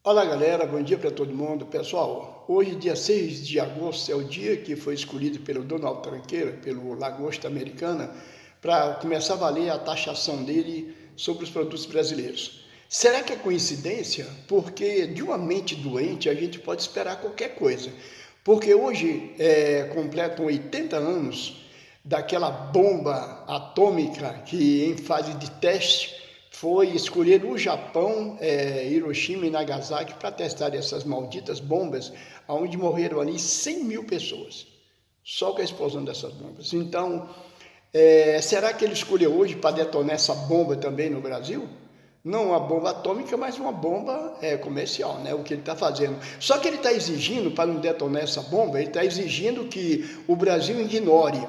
Olá galera, bom dia para todo mundo. Pessoal, hoje dia 6 de agosto é o dia que foi escolhido pelo Donald Trump, pelo Lagosta Americana, para começar a valer a taxação dele sobre os produtos brasileiros. Será que é coincidência? Porque de uma mente doente a gente pode esperar qualquer coisa. Porque hoje completam 80 anos daquela bomba atômica que em fase de teste foi escolher o Japão, Hiroshima e Nagasaki, para testar essas malditas bombas, onde morreram ali 100 mil pessoas, só com a explosão dessas bombas. Então, será que ele escolheu hoje para detonar essa bomba também no Brasil? Não uma bomba atômica, mas uma bomba comercial, né? O que ele está fazendo. Só que ele está exigindo, para não detonar essa bomba, ele está exigindo que o Brasil ignore,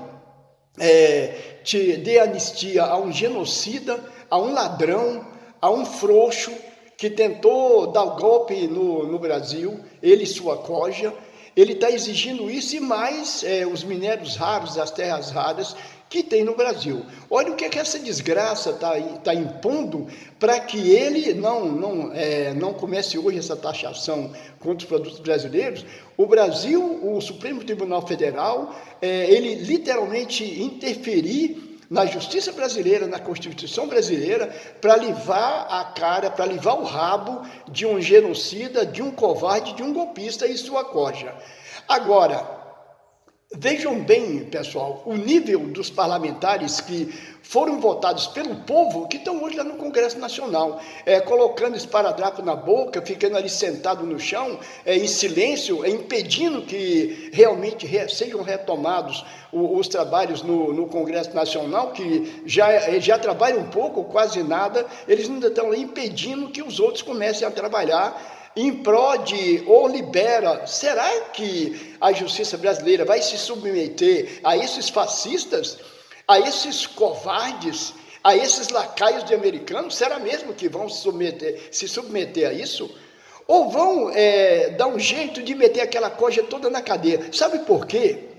te dê anistia a um genocida, a um ladrão, a um frouxo que tentou dar o golpe no Brasil, ele e sua coja. Ele está exigindo isso e mais os minérios raros, as terras raras que tem no Brasil. Olha o que essa desgraça está impondo para que ele não comece hoje essa taxação contra os produtos brasileiros. O Brasil, o Supremo Tribunal Federal, ele literalmente interferir na justiça brasileira, na Constituição brasileira, para livrar a cara, para livrar o rabo de um genocida, de um covarde, de um golpista e sua coja. Agora, vejam bem, pessoal, o nível dos parlamentares que foram votados pelo povo, que estão hoje lá no Congresso Nacional, colocando esparadrapo na boca, ficando ali sentado no chão, em silêncio, impedindo que realmente sejam retomados os trabalhos no Congresso Nacional, que já trabalham um pouco, quase nada, eles ainda estão ali impedindo que os outros comecem a trabalhar em prol de, ou libera. Será que a justiça brasileira vai se submeter a esses fascistas, a esses covardes, a esses lacaios de americanos? Será mesmo que vão se submeter a isso? Ou vão dar um jeito de meter aquela coisa toda na cadeia? Sabe por quê?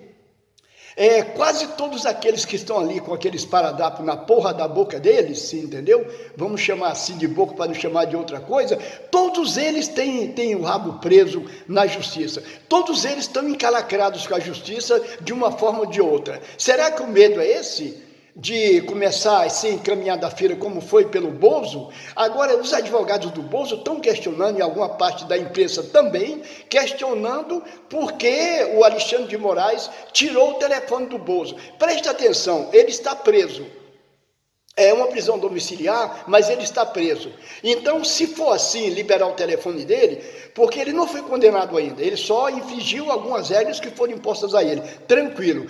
Quase todos aqueles que estão ali com aquele esparadrapo na porra da boca deles, entendeu? Vamos chamar assim de boca para não chamar de outra coisa. Todos eles têm o rabo preso na justiça. Todos eles estão encalacrados com a justiça de uma forma ou de outra. Será que o medo é esse? De começar a ser encaminhado à feira como foi pelo Bozo? Agora os advogados do Bozo estão questionando, e alguma parte da imprensa também, questionando por que o Alexandre de Moraes tirou o telefone do Bozo. Preste atenção, ele está preso. É uma prisão domiciliar, mas ele está preso. Então, se for assim, liberar o telefone dele, porque ele não foi condenado ainda, ele só infringiu algumas regras que foram impostas a ele, tranquilo.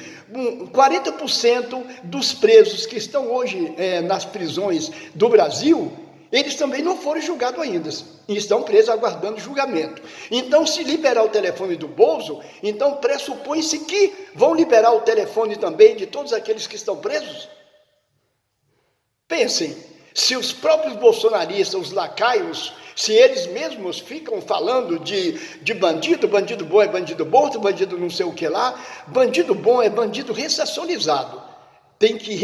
40% dos presos que estão hoje nas prisões do Brasil, eles também não foram julgados ainda, e estão presos aguardando julgamento. Então, se liberar o telefone do Bozo, então pressupõe-se que vão liberar o telefone também de todos aqueles que estão presos? Pensem, se os próprios bolsonaristas, os lacaios, se eles mesmos ficam falando de bandido, bandido bom é bandido morto, bandido não sei o que lá, bandido bom é bandido ressocializado. Tem que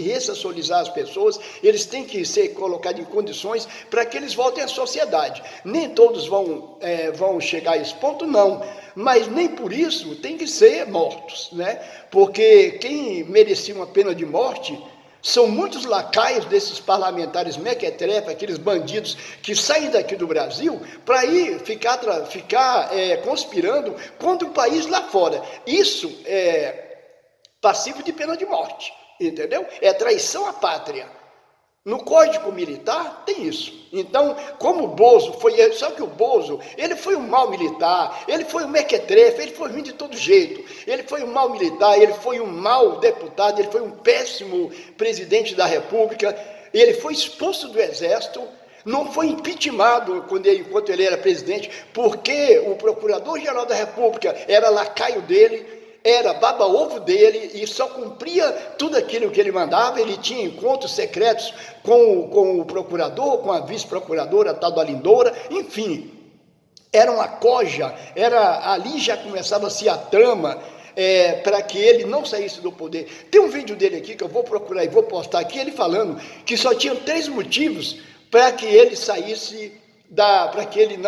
ressocializar as pessoas, eles têm que ser colocados em condições para que eles voltem à sociedade. Nem todos vão chegar a esse ponto, não, mas nem por isso tem que ser mortos, né? Porque quem merecia uma pena de morte são muitos lacaios desses parlamentares mequetrefe, aqueles bandidos que saem daqui do Brasil para ir ficar conspirando contra o país lá fora. Isso é passivo de pena de morte, entendeu? É traição à pátria. No Código Militar tem isso. Então, como o Bozo foi, só que o Bozo, ele foi um mau militar, ele foi um mequetrefe, ele foi ruim de todo jeito, ele foi um mau militar, ele foi um mau deputado, ele foi um péssimo presidente da República, ele foi expulso do Exército, não foi impeachmentado enquanto ele era presidente, porque o Procurador-Geral da República era lacaio dele, era baba-ovo dele e só cumpria tudo aquilo que ele mandava. Ele tinha encontros secretos com o procurador, com a vice-procuradora, a tal da Lindora, enfim, era uma coja, ali já começava-se a trama para que ele não saísse do poder. Tem um vídeo dele aqui que eu vou procurar e vou postar aqui, ele falando que só tinha 3 motivos para que ele saísse para que ele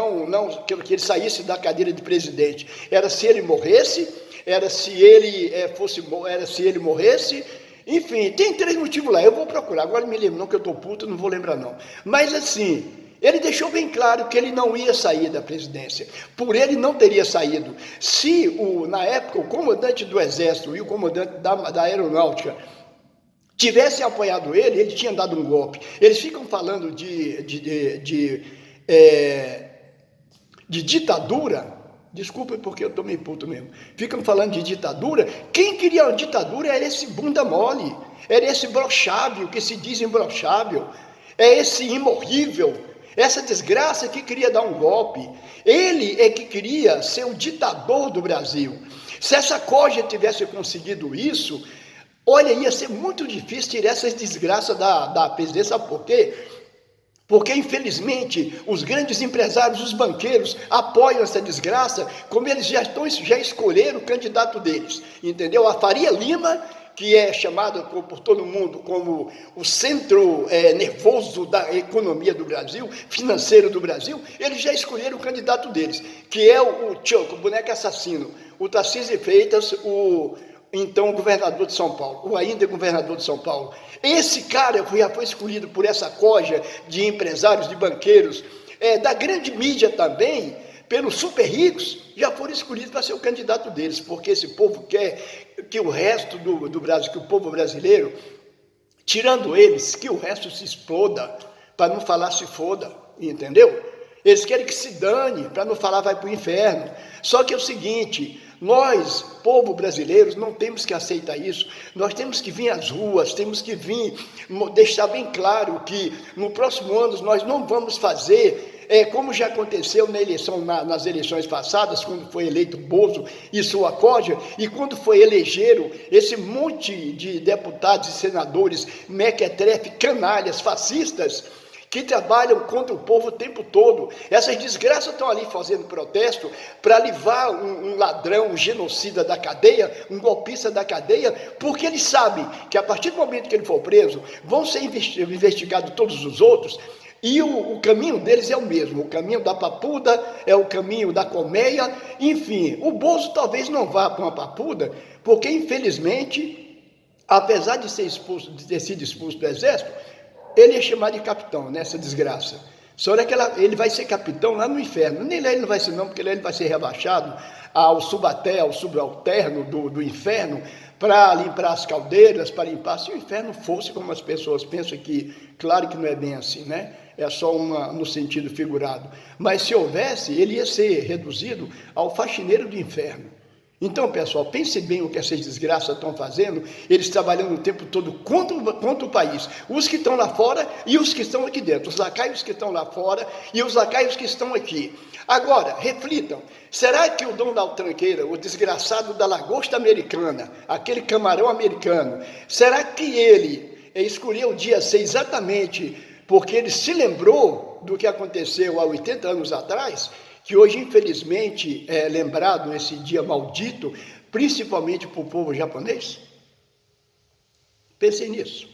que ele saísse da cadeira de presidente. Era se ele morresse, era se ele morresse, enfim, tem 3 motivos lá. Eu vou procurar, agora me lembro, não que eu estou puto, não vou lembrar não. Mas assim, ele deixou bem claro que ele não ia sair da presidência. Por ele não teria saído. Se, na época, o comandante do Exército e o comandante da Aeronáutica tivessem apoiado ele, ele tinha dado um golpe. Eles ficam falando de ditadura. Desculpa porque eu tô meio puto mesmo. Ficam falando de ditadura. Quem queria a ditadura era esse bunda mole. Era esse brochável, que se diz imbrochável. É esse imorrível. Essa desgraça que queria dar um golpe. Ele é que queria ser o ditador do Brasil. Se essa corja tivesse conseguido isso, olha, ia ser muito difícil tirar essas desgraças da presidência. Sabe por quê? Porque, infelizmente, os grandes empresários, os banqueiros, apoiam essa desgraça, como eles já escolheram o candidato deles, entendeu? A Faria Lima, que é chamado por todo mundo como o centro nervoso da economia do Brasil, financeiro do Brasil, eles já escolheram o candidato deles, que é o Chuck, o boneco assassino, o Tarcísio Freitas, então governador de São Paulo, ou ainda governador de São Paulo. Esse cara já foi escolhido por essa corja de empresários, de banqueiros, da grande mídia também, pelos super ricos, já foram escolhidos para ser o candidato deles, porque esse povo quer que o resto do Brasil, que o povo brasileiro, tirando eles, que o resto se exploda, para não falar se foda, entendeu? Eles querem que se dane, para não falar vai para o inferno. Só que é o seguinte, nós, povo brasileiro, não temos que aceitar isso. Nós temos que vir às ruas, temos que vir deixar bem claro que no próximo ano nós não vamos fazer como já aconteceu nas eleições passadas, quando foi eleito Bozo e sua corja, e quando foi elegeram esse monte de deputados e senadores mequetrefe, canalhas, fascistas, que trabalham contra o povo o tempo todo. Essas desgraças estão ali fazendo protesto para livrar um ladrão, um genocida da cadeia, um golpista da cadeia, porque eles sabem que a partir do momento que ele for preso, vão ser investigados todos os outros, e o caminho deles é o mesmo, o caminho da papuda, é o caminho da colmeia, enfim, o Bozo talvez não vá para uma papuda, porque infelizmente, apesar de ter sido expulso do exército, ele é chamado de capitão nessa desgraça. Só que ele vai ser capitão lá no inferno. Nem lá ele não vai ser não, porque lá ele vai ser rebaixado ao subalterno do inferno, para limpar as caldeiras, para limpar, se o inferno fosse como as pessoas pensam que, claro que não é bem assim, né? É só no sentido figurado. Mas se houvesse, ele ia ser reduzido ao faxineiro do inferno. Então, pessoal, pense bem o que essas desgraças estão fazendo, eles trabalhando o tempo todo contra o país, os que estão lá fora e os que estão aqui dentro, os lacaios que estão lá fora e os lacaios que estão aqui. Agora, reflitam, será que o Donald Tranqueira, o desgraçado da lagosta americana, aquele camarão americano, será que ele escolheu o dia 6 exatamente porque ele se lembrou do que aconteceu há 80 anos atrás, que hoje, infelizmente, é lembrado esse dia maldito, principalmente para o povo japonês? Pensem nisso.